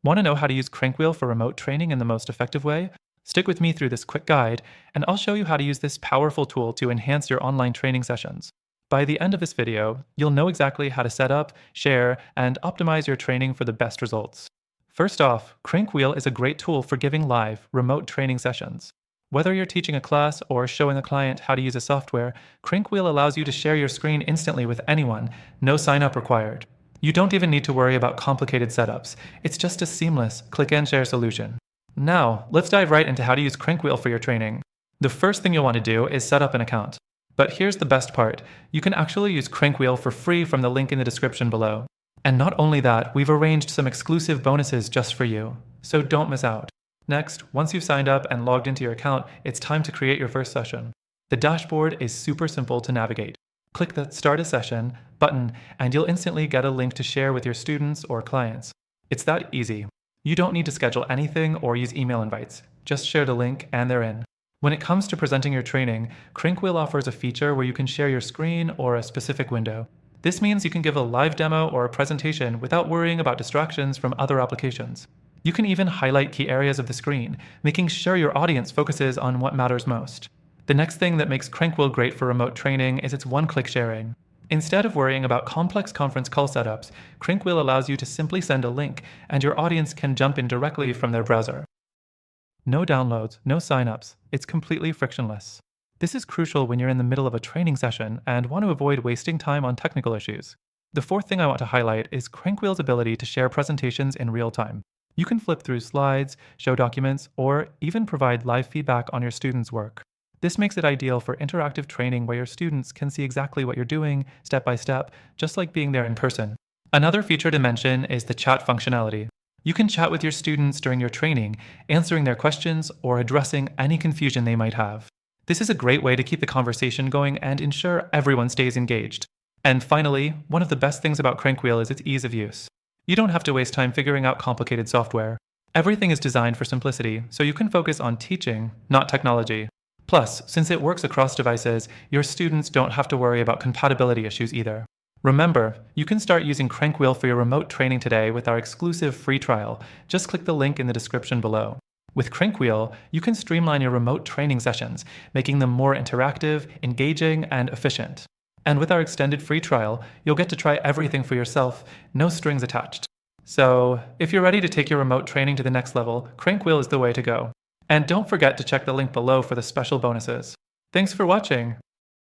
Want to know how to use CrankWheel for remote training in the most effective way? Stick with me through this quick guide, and I'll show you how to use this powerful tool to enhance your online training sessions. By the end of this video, you'll know exactly how to set up, share, and optimize your training for the best results. First off, CrankWheel is a great tool for giving live, remote training sessions. Whether you're teaching a class or showing a client how to use a software, CrankWheel allows you to share your screen instantly with anyone, no sign up required. You don't even need to worry about complicated setups. It's just a seamless click and share solution. Now, let's dive right into how to use CrankWheel for your training. The first thing you'll want to do is set up an account. But here's the best part. You can actually use CrankWheel for free from the link in the description below. And not only that, we've arranged some exclusive bonuses just for you. So don't miss out. Next, once you've signed up and logged into your account, it's time to create your first session. The dashboard is super simple to navigate. Click the Start a Session button, and you'll instantly get a link to share with your students or clients. It's that easy. You don't need to schedule anything or use email invites. Just share the link and they're in. When it comes to presenting your training, CrankWheel offers a feature where you can share your screen or a specific window. This means you can give a live demo or a presentation without worrying about distractions from other applications. You can even highlight key areas of the screen, making sure your audience focuses on what matters most. The next thing that makes CrankWheel great for remote training is its one-click sharing. Instead of worrying about complex conference call setups, CrankWheel allows you to simply send a link, and your audience can jump in directly from their browser. No downloads, no signups. It's completely frictionless. This is crucial when you're in the middle of a training session and want to avoid wasting time on technical issues. The fourth thing I want to highlight is CrankWheel's ability to share presentations in real time. You can flip through slides, show documents, or even provide live feedback on your students' work. This makes it ideal for interactive training where your students can see exactly what you're doing, step by step, just like being there in person. Another feature to mention is the chat functionality. You can chat with your students during your training, answering their questions or addressing any confusion they might have. This is a great way to keep the conversation going and ensure everyone stays engaged. And finally, one of the best things about CrankWheel is its ease of use. You don't have to waste time figuring out complicated software. Everything is designed for simplicity, so you can focus on teaching, not technology. Plus, since it works across devices, your students don't have to worry about compatibility issues either. Remember, you can start using CrankWheel for your remote training today with our exclusive free trial. Just click the link in the description below. With CrankWheel, you can streamline your remote training sessions, making them more interactive, engaging, and efficient. And with our extended free trial, you'll get to try everything for yourself, no strings attached. So, if you're ready to take your remote training to the next level, CrankWheel is the way to go. And don't forget to check the link below for the special bonuses. Thanks for watching!